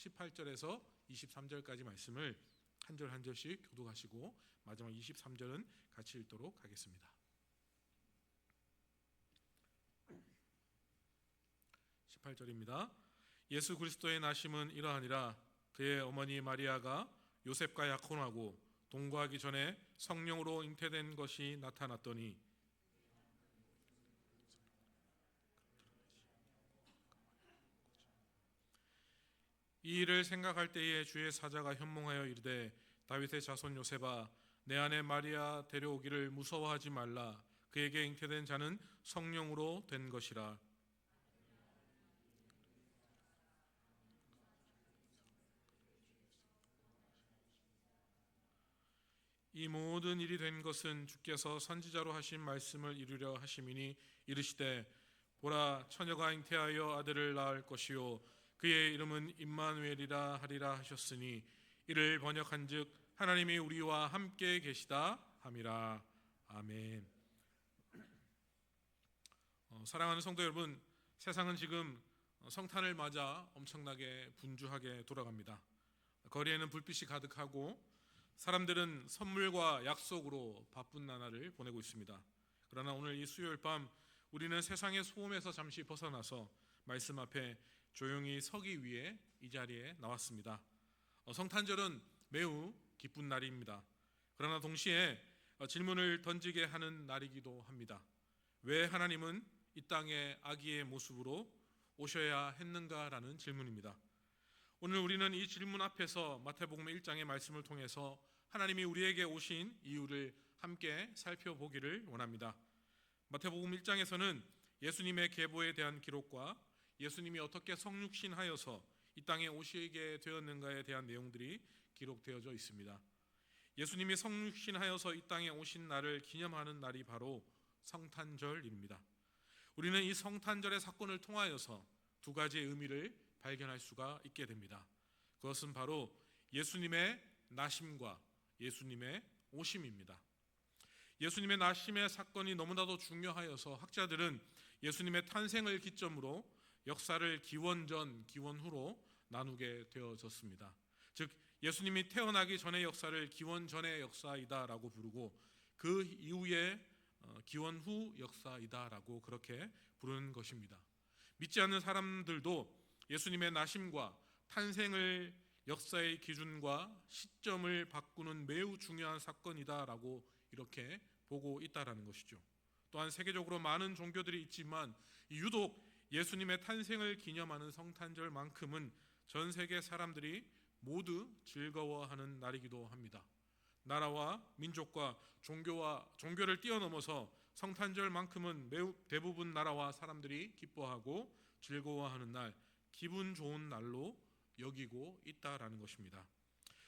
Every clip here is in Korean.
18절에서 23절까지 말씀을 한 절 한 절씩 교독하시고 마지막 23절은 같이 읽도록 하겠습니다. 18절입니다. 예수 그리스도의 나심은 이러하니라. 그의 어머니 마리아가 요셉과 약혼하고 동거하기 전에 성령으로 잉태된 것이 나타났더니 이 일을 생각할 때에 주의 사자가 현몽하여 이르되 다윗의 자손 요셉아 내 아내 마리아 데려오기를 무서워하지 말라. 그에게 잉태된 자는 성령으로 된 것이라. 이 모든 일이 된 것은 주께서 선지자로 하신 말씀을 이루려 하심이니 이르시되 보라 처녀가 잉태하여 아들을 낳을 것이요 그의 이름은 임마누엘이라 하리라 하셨으니 이를 번역한즉 하나님이 우리와 함께 계시다 함이라. 아멘. 사랑하는 성도 여러분, 세상은 지금 성탄을 맞아 엄청나게 분주하게 돌아갑니다. 거리에는 불빛이 가득하고 사람들은 선물과 약속으로 바쁜 나날을 보내고 있습니다. 그러나 오늘 이 수요일 밤 우리는 세상의 소음에서 잠시 벗어나서 말씀 앞에 조용히 서기 위해 이 자리에 나왔습니다. 성탄절은 매우 기쁜 날입니다. 그러나 동시에 질문을 던지게 하는 날이기도 합니다. 왜 하나님은 이 땅에 아기의 모습으로 오셔야 했는가라는 질문입니다. 오늘 우리는 이 질문 앞에서 마태복음 1장의 말씀을 통해서 하나님이 우리에게 오신 이유를 함께 살펴보기를 원합니다. 마태복음 1장에서는 예수님의 계보에 대한 기록과 예수님이 어떻게 성육신하여서 이 땅에 오시게 되었는가에 대한 내용들이 기록되어져 있습니다. 예수님이 성육신하여서 이 땅에 오신 날을 기념하는 날이 바로 성탄절입니다. 우리는 이 성탄절의 사건을 통하여서 두 가지의 의미를 발견할 수가 있게 됩니다. 그것은 바로 예수님의 나심과 예수님의 오심입니다. 예수님의 나심의 사건이 너무나도 중요하여서 학자들은 예수님의 탄생을 기점으로 역사를 기원전, 기원후로 나누게 되어졌습니다. 즉 예수님이 태어나기 전의 역사를 기원전의 역사이다라고 부르고 그 이후에 기원후 역사이다라고 그렇게 부르는 것입니다. 믿지 않는 사람들도 예수님의 나심과 탄생을 역사의 기준과 시점을 바꾸는 매우 중요한 사건이다라고 이렇게 보고 있다라는 것이죠. 또한 세계적으로 많은 종교들이 있지만 유독 예수님의 탄생을 기념하는 성탄절만큼은 전 세계 사람들이 모두 즐거워하는 날이기도 합니다. 나라와 민족과 종교를 뛰어넘어서 성탄절만큼은 매우 대부분 나라와 사람들이 기뻐하고 즐거워하는 날, 기분 좋은 날로 여기고 있다라는 것입니다.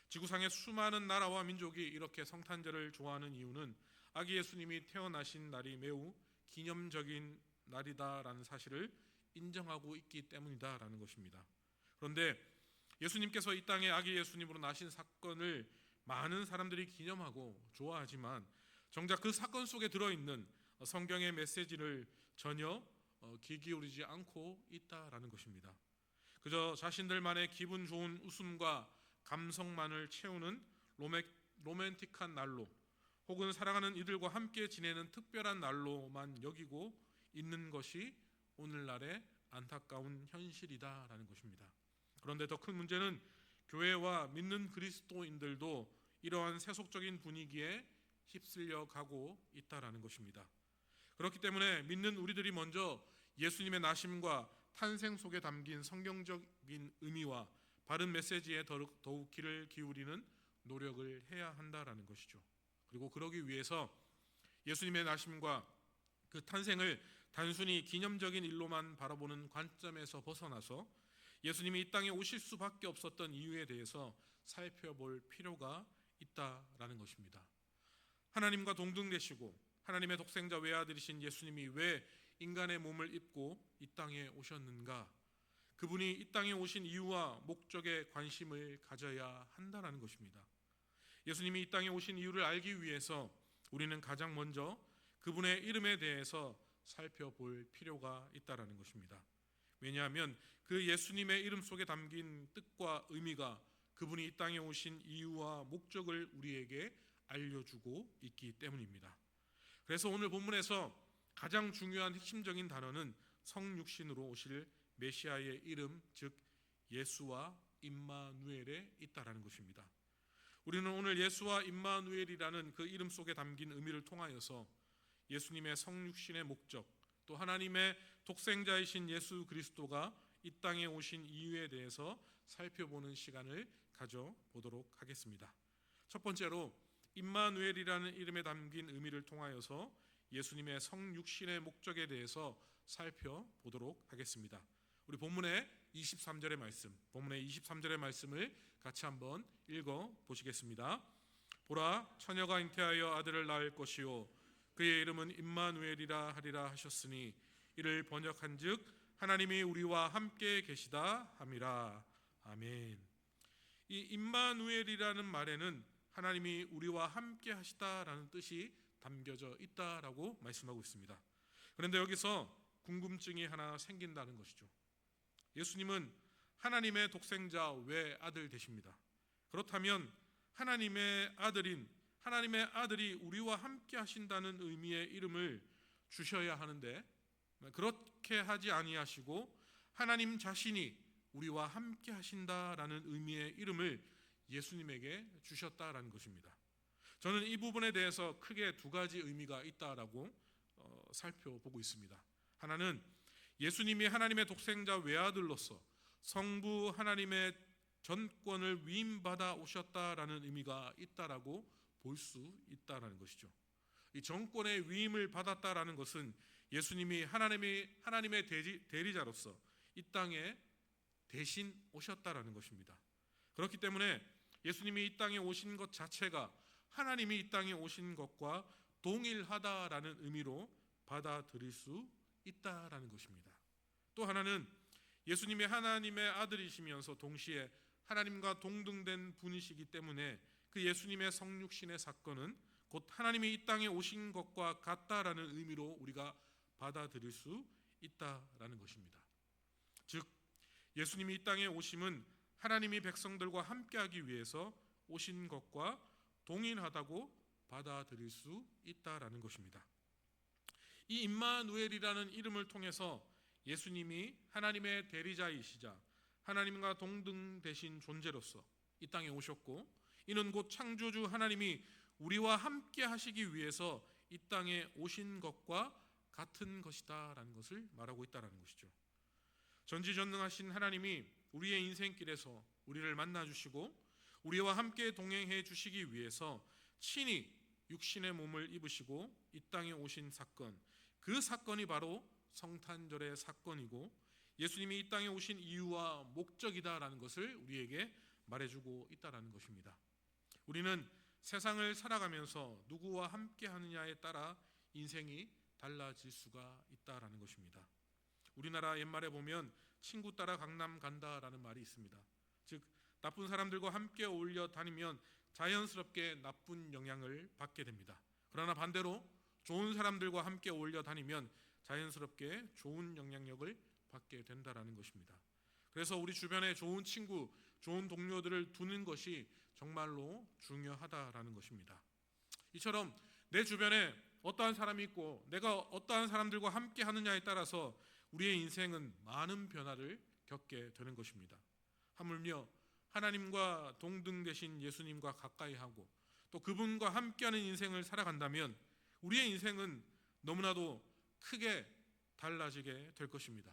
지구상의 수많은 나라와 민족이 이렇게 성탄절을 좋아하는 이유는 아기 예수님이 태어나신 날이 매우 기념적인 날이다라는 사실을 인정하고 있기 때문이다라는 것입니다. 그런데 예수님께서 이 땅에 아기 예수님으로 나신 사건을 많은 사람들이 기념하고 좋아하지만 정작 그 사건 속에 들어있는 성경의 메시지를 전혀 귀 기울이지 않고 있다라는 것입니다. 그저 자신들만의 기분 좋은 웃음과 감성만을 채우는 로맨틱한 날로 혹은 사랑하는 이들과 함께 지내는 특별한 날로만 여기고 있는 것이 오늘날의 안타까운 현실이다라는 것입니다. 그런데 더 큰 문제는 교회와 믿는 그리스도인들도 이러한 세속적인 분위기에 휩쓸려 가고 있다라는 것입니다. 그렇기 때문에 믿는 우리들이 먼저 예수님의 나심과 탄생 속에 담긴 성경적인 의미와 바른 메시지에 더욱 귀를 기울이는 노력을 해야 한다라는 것이죠. 그리고 그러기 위해서 예수님의 나심과 그 탄생을 단순히 기념적인 일로만 바라보는 관점에서 벗어나서 예수님이 이 땅에 오실 수밖에 없었던 이유에 대해서 살펴볼 필요가 있다라는 것입니다. 하나님과 동등되시고 하나님의 독생자 외아들이신 예수님이 왜 인간의 몸을 입고 이 땅에 오셨는가? 그분이 이 땅에 오신 이유와 목적에 관심을 가져야 한다는 것입니다. 예수님이 이 땅에 오신 이유를 알기 위해서 우리는 가장 먼저 그분의 이름에 대해서 살펴볼 필요가 있다는 것입니다. 왜냐하면 그 예수님의 이름 속에 담긴 뜻과 의미가 그분이 이 땅에 오신 이유와 목적을 우리에게 알려주고 있기 때문입니다. 그래서 오늘 본문에서 가장 중요한 핵심적인 단어는 성육신으로 오실 메시아의 이름, 즉 예수와 임마누엘에 있다라는 것입니다. 우리는 오늘 예수와 임마누엘이라는 그 이름 속에 담긴 의미를 통하여서 예수님의 성육신의 목적, 또 하나님의 독생자이신 예수 그리스도가 이 땅에 오신 이유에 대해서 살펴보는 시간을 가져보도록 하겠습니다. 첫 번째로 임마누엘이라는 이름에 담긴 의미를 통하여서 예수님의 성육신의 목적에 대해서 살펴보도록 하겠습니다. 우리 본문의 23절의 말씀을 같이 한번 읽어 보시겠습니다. 보라, 처녀가 잉태하여 아들을 낳을 것이요 그의 이름은 임마누엘이라 하리라 하셨으니 이를 번역한즉 하나님이 우리와 함께 계시다 함이라. 아멘. 이 임마누엘이라는 말에는 하나님이 우리와 함께 하시다라는 뜻이 담겨져 있다라고 말씀하고 있습니다. 그런데 여기서 궁금증이 하나 생긴다는 것이죠. 예수님은 하나님의 독생자 외아들 되십니다. 그렇다면 하나님의 아들이 우리와 함께 하신다는 의미의 이름을 주셔야 하는데 그렇게 하지 아니하시고 하나님 자신이 우리와 함께 하신다라는 의미의 이름을 예수님에게 주셨다라는 것입니다. 저는 이 부분에 대해서 크게 두 가지 의미가 있다라고 살펴보고 있습니다. 하나는 예수님이 하나님의 독생자 외아들로서 성부 하나님의 전권을 위임받아 오셨다라는 의미가 있다라고 볼 수 있다라는 것이죠. 이 정권의 위임을 받았다라는 것은 예수님이 하나님의 대리자로서 이 땅에 대신 오셨다라는 것입니다. 그렇기 때문에 예수님이 이 땅에 오신 것 자체가 하나님이 이 땅에 오신 것과 동일하다라는 의미로 받아들일 수 있다라는 것입니다. 또 하나는 예수님이 하나님의 아들이시면서 동시에 하나님과 동등된 분이시기 때문에 그 예수님의 성육신의 사건은 곧 하나님이 이 땅에 오신 것과 같다라는 의미로 우리가 받아들일 수 있다라는 것입니다. 즉 예수님이 이 땅에 오심은 하나님이 백성들과 함께하기 위해서 오신 것과 동일하다고 받아들일 수 있다라는 것입니다. 이 임마누엘이라는 이름을 통해서 예수님이 하나님의 대리자이시자 하나님과 동등되신 존재로서 이 땅에 오셨고, 이는 곧 창조주 하나님이 우리와 함께 하시기 위해서 이 땅에 오신 것과 같은 것이다라는 것을 말하고 있다라는 것이죠. 전지전능하신 하나님이 우리의 인생길에서 우리를 만나주시고 우리와 함께 동행해 주시기 위해서 친히 육신의 몸을 입으시고 이 땅에 오신 사건, 그 사건이 바로 성탄절의 사건이고 예수님이 이 땅에 오신 이유와 목적이다라는 것을 우리에게 말해주고 있다라는 것입니다. 우리는 세상을 살아가면서 누구와 함께 하느냐에 따라 인생이 달라질 수가 있다라는 것입니다. 우리나라 옛말에 보면 친구 따라 강남 간다라는 말이 있습니다. 즉 나쁜 사람들과 함께 어울려 다니면 자연스럽게 나쁜 영향을 받게 됩니다. 그러나 반대로 좋은 사람들과 함께 어울려 다니면 자연스럽게 좋은 영향력을 받게 된다라는 것입니다. 그래서 우리 주변에 좋은 친구, 좋은 동료들을 두는 것이 정말로 중요하다라는 것입니다. 이처럼 내 주변에 어떠한 사람이 있고 내가 어떠한 사람들과 함께 하느냐에 따라서 우리의 인생은 많은 변화를 겪게 되는 것입니다. 하물며 하나님과 동등되신 예수님과 가까이 하고 또 그분과 함께하는 인생을 살아간다면 우리의 인생은 너무나도 크게 달라지게 될 것입니다.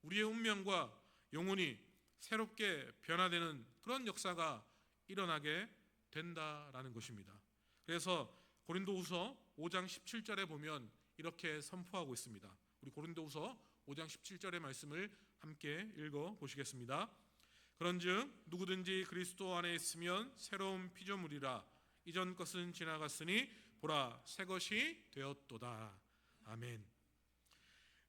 우리의 운명과 영혼이 새롭게 변화되는 그런 역사가 일어나게 된다라는 것입니다. 그래서 고린도후서 5장 17절에 보면 이렇게 선포하고 있습니다. 우리 고린도후서 5장 17절의 말씀을 함께 읽어 보시겠습니다. 그런즉 누구든지 그리스도 안에 있으면 새로운 피조물이라 이전 것은 지나갔으니 보라 새 것이 되었도다. 아멘.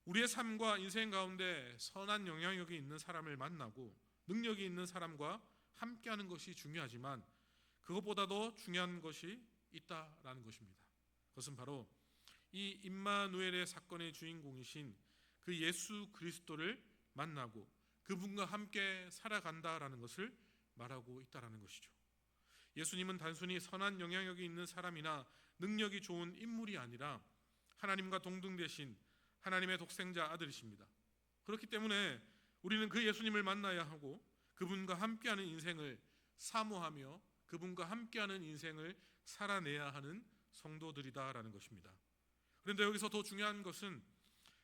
우리의 삶과 인생 가운데 선한 영향력이 있는 사람을 만나고 능력이 있는 사람과 함께하는 것이 중요하지만 그것보다도 중요한 것이 있다라는 것입니다. 그것은 바로 이 임마누엘의 사건의 주인공이신 그 예수 그리스도를 만나고 그분과 함께 살아간다라는 것을 말하고 있다라는 것이죠. 예수님은 단순히 선한 영향력이 있는 사람이나 능력이 좋은 인물이 아니라 하나님과 동등되신 하나님의 독생자 아들이십니다. 그렇기 때문에 우리는 그 예수님을 만나야 하고 그분과 함께하는 인생을 사모하며 그분과 함께하는 인생을 살아내야 하는 성도들이다라는 것입니다. 그런데 여기서 더 중요한 것은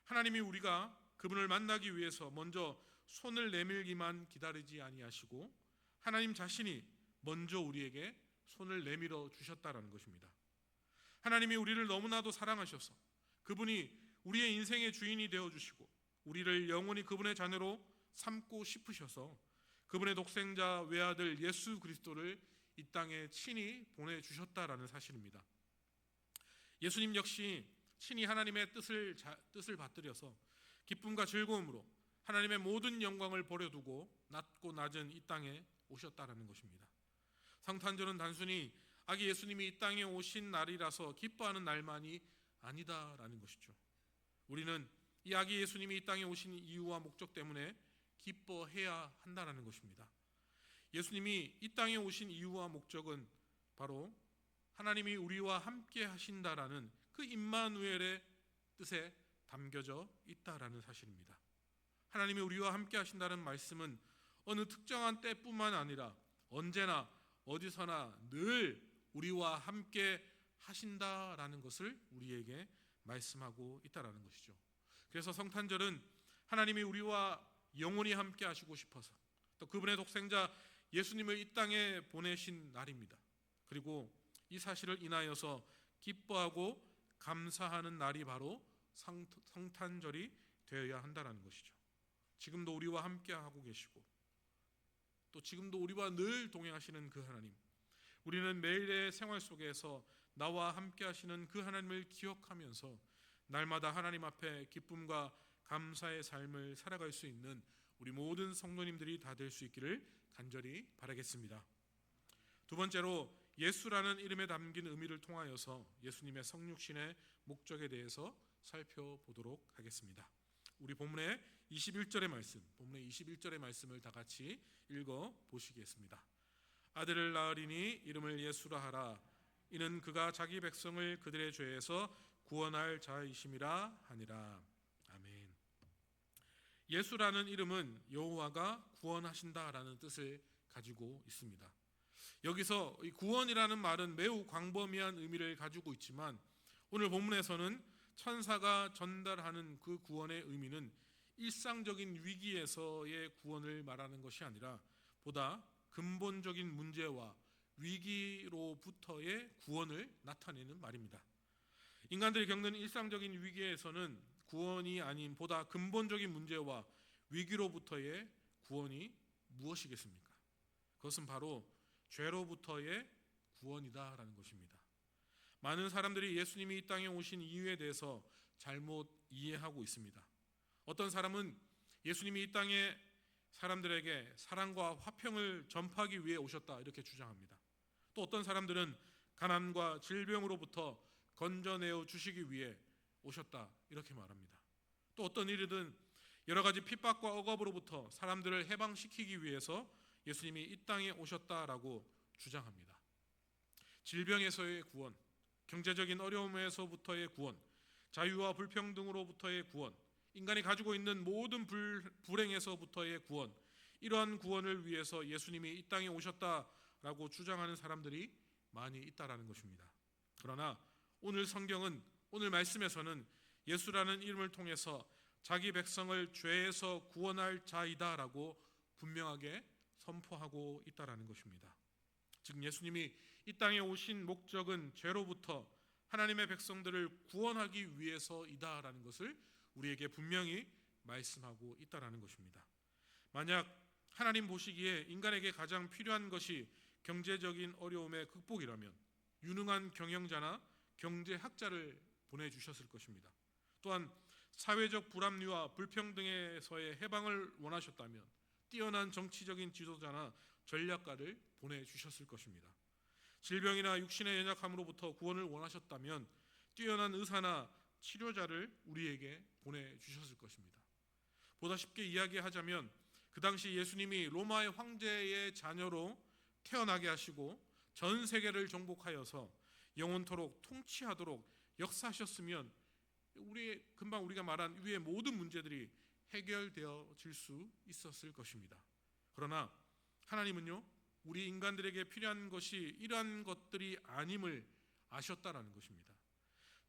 하나님이 우리가 그분을 만나기 위해서 먼저 손을 내밀기만 기다리지 아니하시고 하나님 자신이 먼저 우리에게 손을 내밀어 주셨다라는 것입니다. 하나님이 우리를 너무나도 사랑하셔서 그분이 우리의 인생의 주인이 되어주시고 우리를 영원히 그분의 자녀로 삼고 싶으셔서 그분의 독생자 외아들 예수 그리스도를 이 땅에 친히 보내주셨다라는 사실입니다. 예수님 역시 친히 하나님의 뜻을 받들여서 기쁨과 즐거움으로 하나님의 모든 영광을 버려두고 낮고 낮은 이 땅에 오셨다라는 것입니다. 성탄절은 단순히 아기 예수님이 이 땅에 오신 날이라서 기뻐하는 날만이 아니다라는 것이죠. 우리는 이 아기 예수님이 이 땅에 오신 이유와 목적 때문에 기뻐해야 한다는 것입니다. 예수님이 이 땅에 오신 이유와 목적은 바로 하나님이 우리와 함께 하신다라는 그 임마누엘의 뜻에 담겨져 있다라는 사실입니다. 하나님이 우리와 함께 하신다는 말씀은 어느 특정한 때뿐만 아니라 언제나 어디서나 늘 우리와 함께 하신다라는 것을 우리에게 말씀하고 있다라는 것이죠. 그래서 성탄절은 하나님이 우리와 영원히 함께 하시고 싶어서 또 그분의 독생자 예수님을 이 땅에 보내신 날입니다. 그리고 이 사실을 인하여서 기뻐하고 감사하는 날이 바로 성탄절이 되어야 한다는 것이죠. 지금도 우리와 함께 하고 계시고 또 지금도 우리와 늘 동행하시는 그 하나님, 우리는 매일의 생활 속에서 나와 함께 하시는 그 하나님을 기억하면서 날마다 하나님 앞에 기쁨과 감사의 삶을 살아갈 수 있는 우리 모든 성도님들이 다 될 수 있기를 간절히 바라겠습니다. 두 번째로 예수라는 이름에 담긴 의미를 통하여서 예수님의 성육신의 목적에 대해서 살펴보도록 하겠습니다. 우리 본문의 21절의 말씀, 본문의 21절의 말씀을 다 같이 읽어 보시겠습니다. 아들을 낳으리니 이름을 예수라 하라. 이는 그가 자기 백성을 그들의 죄에서 구원할 자이심이라 하니라. 아멘. 예수라는 이름은 여호와가 구원하신다라는 뜻을 가지고 있습니다. 여기서 이 구원이라는 말은 매우 광범위한 의미를 가지고 있지만 오늘 본문에서는 천사가 전달하는 그 구원의 의미는 일상적인 위기에서의 구원을 말하는 것이 아니라 보다 근본적인 문제와 위기로부터의 구원을 나타내는 말입니다. 인간들이 겪는 일상적인 위기에서는 구원이 아닌 보다 근본적인 문제와 위기로부터의 구원이 무엇이겠습니까? 그것은 바로 죄로부터의 구원이다라는 것입니다. 많은 사람들이 예수님이 이 땅에 오신 이유에 대해서 잘못 이해하고 있습니다. 어떤 사람은 예수님이 이 땅에 사람들에게 사랑과 화평을 전파하기 위해 오셨다 이렇게 주장합니다. 또 어떤 사람들은 가난과 질병으로부터 건져내어 주시기 위해 오셨다 이렇게 말합니다. 또 어떤 이들은 여러 가지 핍박과 억압으로부터 사람들을 해방시키기 위해서 예수님이 이 땅에 오셨다라고 주장합니다. 질병에서의 구원, 경제적인 어려움에서부터의 구원, 자유와 불평등으로부터의 구원, 인간이 가지고 있는 모든 불행에서부터의 구원, 이러한 구원을 위해서 예수님이 이 땅에 오셨다라고 주장하는 사람들이 많이 있다라는 것입니다. 그러나 오늘 성경은, 오늘 말씀에서는 예수라는 이름을 통해서 자기 백성을 죄에서 구원할 자이다라고 분명하게 선포하고 있다라는 것입니다. 즉 예수님이 이 땅에 오신 목적은 죄로부터 하나님의 백성들을 구원하기 위해서이다라는 것을 우리에게 분명히 말씀하고 있다라는 것입니다. 만약 하나님 보시기에 인간에게 가장 필요한 것이 경제적인 어려움의 극복이라면 유능한 경영자나 경제학자를 보내주셨을 것입니다. 또한 사회적 불합리와 불평등에서의 해방을 원하셨다면 뛰어난 정치적인 지도자나 전략가를 보내주셨을 것입니다. 질병이나 육신의 연약함으로부터 구원을 원하셨다면 뛰어난 의사나 치료자를 우리에게 보내주셨을 것입니다. 보다 쉽게 이야기하자면 그 당시 예수님이 로마의 황제의 자녀로 태어나게 하시고 전 세계를 정복하여서 영원토록 통치하도록 역사하셨으면 금방 우리가 말한 위의 모든 문제들이 해결되어질 수 있었을 것입니다. 그러나 하나님은요, 우리 인간들에게 필요한 것이 이러한 것들이 아님을 아셨다라는 것입니다.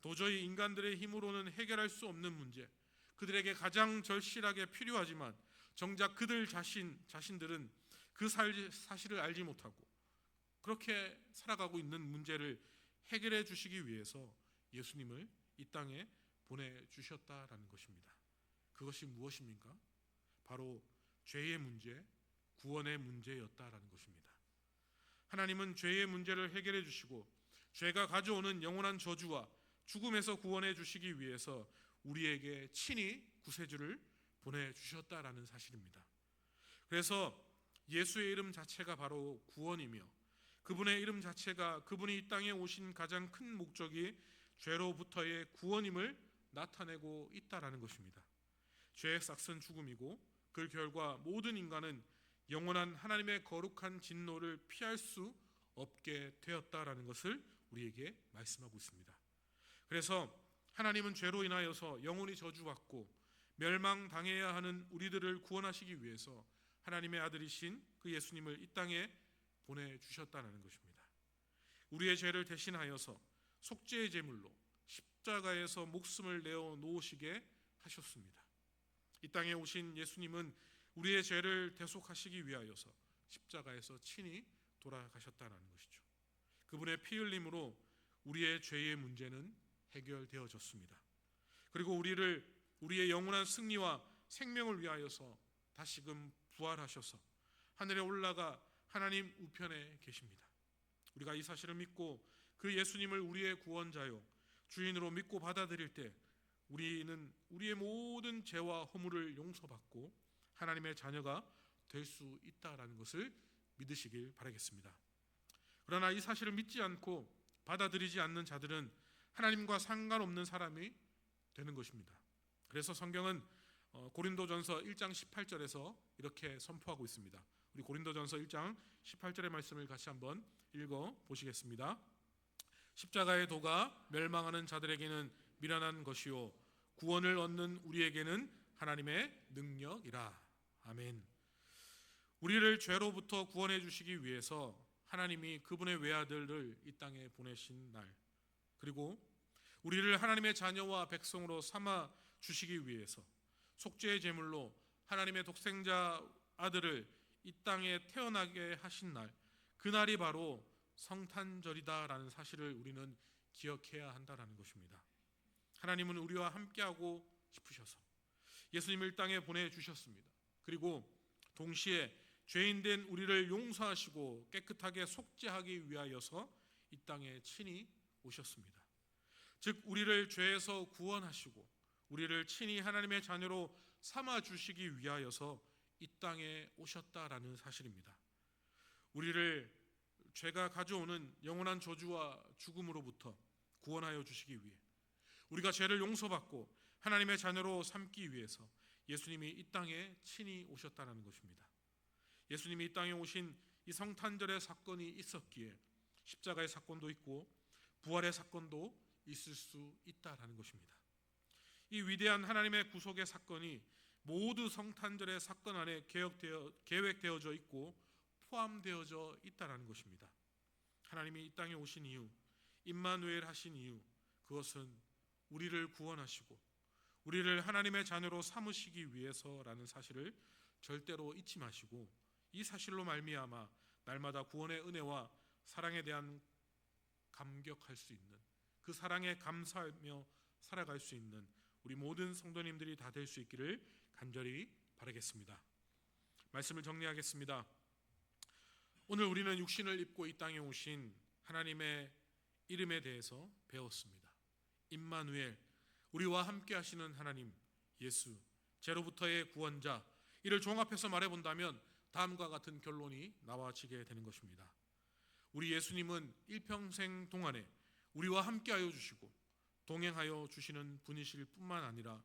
도저히 인간들의 힘으로는 해결할 수 없는 문제, 그들에게 가장 절실하게 필요하지만 정작 그들 자신들은 그 사실을 알지 못하고 그렇게 살아가고 있는 문제를 해결해 주시기 위해서 예수님을 이 땅에 보내주셨다라는 것입니다. 그것이 무엇입니까? 바로 죄의 문제, 구원의 문제였다라는 것입니다. 하나님은 죄의 문제를 해결해 주시고 죄가 가져오는 영원한 저주와 죽음에서 구원해 주시기 위해서 우리에게 친히 구세주를 보내주셨다라는 사실입니다. 그래서 예수의 이름 자체가 바로 구원이며 그분의 이름 자체가 그분이 이 땅에 오신 가장 큰 목적이 죄로부터의 구원임을 나타내고 있다라는 것입니다. 죄의 싹은 죽음이고 그 결과 모든 인간은 영원한 하나님의 거룩한 진노를 피할 수 없게 되었다라는 것을 우리에게 말씀하고 있습니다. 그래서 하나님은 죄로 인하여서 영원히 저주받고 멸망당해야 하는 우리들을 구원하시기 위해서 하나님의 아들이신 그 예수님을 이 땅에 보내주셨다는 것입니다. 우리의 죄를 대신하여서 속죄의 제물로 십자가에서 목숨을 내어 놓으시게 하셨습니다. 이 땅에 오신 예수님은 우리의 죄를 대속하시기 위하여서 십자가에서 친히 돌아가셨다는 것이죠. 그분의 피 흘림으로 우리의 죄의 문제는 해결되어졌습니다. 그리고 우리의 영원한 승리와 생명을 위하여서 다시금 부활하셔서 하늘에 올라가 하나님 우편에 계십니다. 우리가 이 사실을 믿고 그 예수님을 우리의 구원자요 주인으로 믿고 받아들일 때 우리는 우리의 모든 죄와 허물을 용서받고 하나님의 자녀가 될 수 있다라는 것을 믿으시길 바라겠습니다. 그러나 이 사실을 믿지 않고 받아들이지 않는 자들은 하나님과 상관없는 사람이 되는 것입니다. 그래서 성경은 고린도전서 1장 18절에서 이렇게 선포하고 있습니다. 우리 고린도전서 1장 18절의 말씀을 같이 한번 읽어 보시겠습니다. 십자가의 도가 멸망하는 자들에게는 미련한 것이요 구원을 얻는 우리에게는 하나님의 능력이라. 아멘. 우리를 죄로부터 구원해 주시기 위해서 하나님이 그분의 외아들을 이 땅에 보내신 날, 그리고 우리를 하나님의 자녀와 백성으로 삼아 주시기 위해서 속죄의 제물로 하나님의 독생자 아들을 이 땅에 태어나게 하신 날, 그날이 바로 성탄절이다라는 사실을 우리는 기억해야 한다라는 것입니다. 하나님은 우리와 함께하고 싶으셔서 예수님을 땅에 보내주셨습니다. 그리고 동시에 죄인된 우리를 용서하시고 깨끗하게 속죄하기 위하여서 이 땅에 친히 오셨습니다. 즉 우리를 죄에서 구원하시고 우리를 친히 하나님의 자녀로 삼아주시기 위하여서 이 땅에 오셨다라는 사실입니다. 우리를 죄가 가져오는 영원한 저주와 죽음으로부터 구원하여 주시기 위해 우리가 죄를 용서받고 하나님의 자녀로 삼기 위해서 예수님이 이 땅에 친히 오셨다는 것입니다. 예수님이 이 땅에 오신 이 성탄절의 사건이 있었기에 십자가의 사건도 있고 부활의 사건도 있을 수 있다라는 것입니다. 이 위대한 하나님의 구속의 사건이 모두 성탄절의 사건 안에 계획되어져 있고 포함되어져 있다라는 것입니다. 하나님이 이 땅에 오신 이유, 임마누엘 하신 이유, 그것은 우리를 구원하시고 우리를 하나님의 자녀로 삼으시기 위해서라는 사실을 절대로 잊지 마시고 이 사실로 말미암아 날마다 구원의 은혜와 사랑에 대한 감격할 수 있는, 그 사랑에 감사하며 살아갈 수 있는 우리 모든 성도님들이 다 될 수 있기를 간절히 바라겠습니다. 말씀을 정리하겠습니다. 오늘 우리는 육신을 입고 이 땅에 오신 하나님의 이름에 대해서 배웠습니다. 임마누엘, 우리와 함께 하시는 하나님, 예수, 죄로부터의 구원자, 이를 종합해서 말해본다면 다음과 같은 결론이 나와지게 되는 것입니다. 우리 예수님은 일평생 동안에 우리와 함께하여 주시고 동행하여 주시는 분이실 뿐만 아니라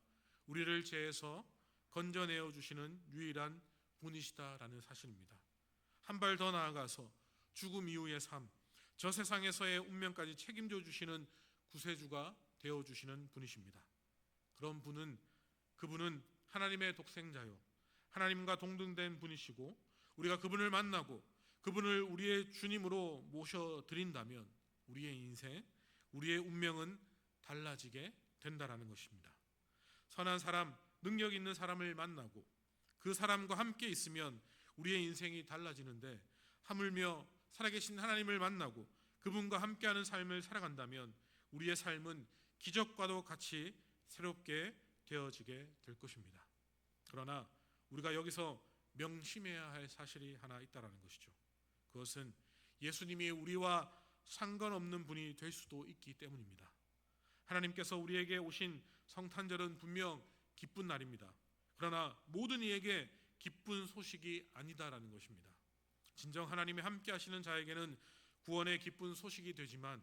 우리를 죄에서 건져내어 주시는 유일한 분이시다라는 사실입니다. 한 발 더 나아가서 죽음 이후의 삶, 저 세상에서의 운명까지 책임져 주시는 구세주가 되어 주시는 분이십니다. 그분은 하나님의 독생자요, 하나님과 동등된 분이시고, 우리가 그분을 만나고 그분을 우리의 주님으로 모셔드린다면 우리의 인생, 우리의 운명은 달라지게 된다라는 것입니다. 선한 사람, 능력 있는 사람을 만나고 그 사람과 함께 있으면 우리의 인생이 달라지는데, 하물며 살아계신 하나님을 만나고 그분과 함께하는 삶을 살아간다면 우리의 삶은 기적과도 같이 새롭게 되어지게 될 것입니다. 그러나 우리가 여기서 명심해야 할 사실이 하나 있다는 것이죠. 그것은 예수님이 우리와 상관없는 분이 될 수도 있기 때문입니다. 하나님께서 우리에게 오신 성탄절은 분명 기쁜 날입니다. 그러나 모든 이에게 기쁜 소식이 아니다라는 것입니다. 진정 하나님이 함께 하시는 자에게는 구원의 기쁜 소식이 되지만,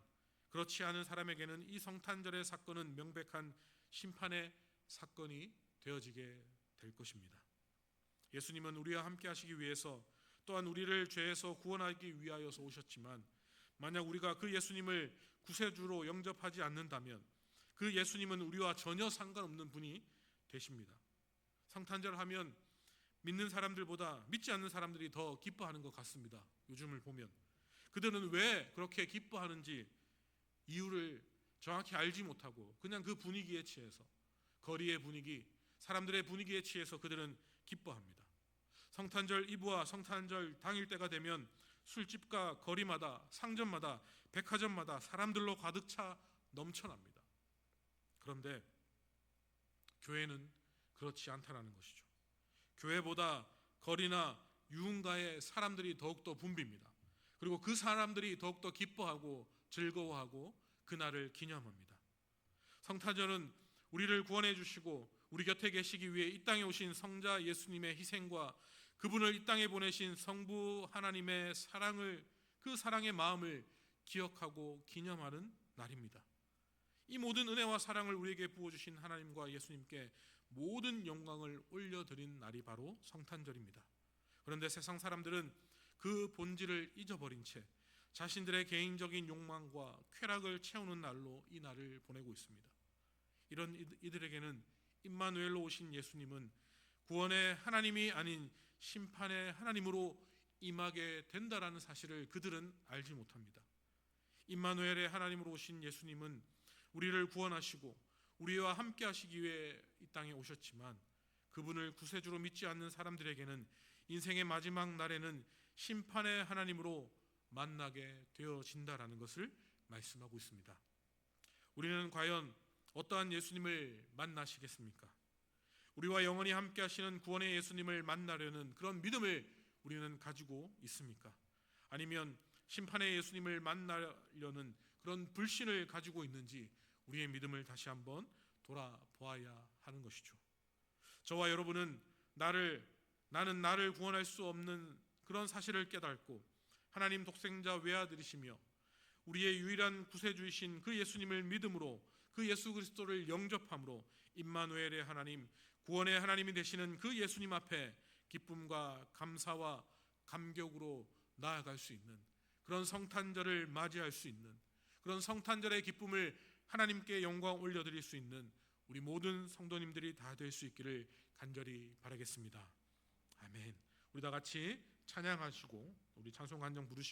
그렇지 않은 사람에게는 이 성탄절의 사건은 명백한 심판의 사건이 되어지게 될 것입니다. 예수님은 우리와 함께 하시기 위해서, 또한 우리를 죄에서 구원하기 위하여서 오셨지만, 만약 우리가 그 예수님을 구세주로 영접하지 않는다면 그 예수님은 우리와 전혀 상관없는 분이 되십니다. 성탄절 하면 믿는 사람들보다 믿지 않는 사람들이 더 기뻐하는 것 같습니다. 요즘을 보면 그들은 왜 그렇게 기뻐하는지 이유를 정확히 알지 못하고 그냥 그 분위기에 취해서, 거리의 분위기, 사람들의 분위기에 취해서 그들은 기뻐합니다. 성탄절 이브와 성탄절 당일 때가 되면 술집과 거리마다, 상점마다, 백화점마다 사람들로 가득 차 넘쳐납니다. 그런데 교회는 그렇지 않다는 것이죠. 교회보다 거리나 유흥가에 사람들이 더욱더 붐빕니다. 그리고 그 사람들이 더욱더 기뻐하고 즐거워하고 그날을 기념합니다. 성탄절은 우리를 구원해 주시고 우리 곁에 계시기 위해 이 땅에 오신 성자 예수님의 희생과 그분을 이 땅에 보내신 성부 하나님의 사랑을, 그 사랑의 마음을 기억하고 기념하는 날입니다. 이 모든 은혜와 사랑을 우리에게 부어주신 하나님과 예수님께 모든 영광을 올려드린 날이 바로 성탄절입니다. 그런데 세상 사람들은 그 본질을 잊어버린 채 자신들의 개인적인 욕망과 쾌락을 채우는 날로 이 날을 보내고 있습니다. 이런 이들에게는 임마누엘로 오신 예수님은 구원의 하나님이 아닌 심판의 하나님으로 임하게 된다라는 사실을 그들은 알지 못합니다. 임마누엘의 하나님으로 오신 예수님은 우리를 구원하시고 우리와 함께 하시기 위해 이 땅에 오셨지만, 그분을 구세주로 믿지 않는 사람들에게는 인생의 마지막 날에는 심판의 하나님으로 만나게 되어진다라는 것을 말씀하고 있습니다. 우리는 과연 어떠한 예수님을 만나시겠습니까? 우리와 영원히 함께 하시는 구원의 예수님을 만나려는 그런 믿음을 우리는 가지고 있습니까? 아니면 심판의 예수님을 만나려는 그런 불신을 가지고 있는지 우리의 믿음을 다시 한번 돌아보아야 하는 것이죠. 저와 여러분은 나는 나를 구원할 수 없는 그런 사실을 깨닫고 하나님 독생자 외아들이시며 우리의 유일한 구세주이신 그 예수님을 믿음으로, 그 예수 그리스도를 영접함으로 임마누엘의 하나님, 구원의 하나님이 되시는 그 예수님 앞에 기쁨과 감사와 감격으로 나아갈 수 있는 그런 성탄절을 맞이할 수 있는, 그런 성탄절의 기쁨을 하나님께 영광 올려드릴 수 있는 우리 모든 성도님들이 다 될 수 있기를 간절히 바라겠습니다. 아멘. 우리 다 같이 찬양하시고 우리 찬송 간정 부르시고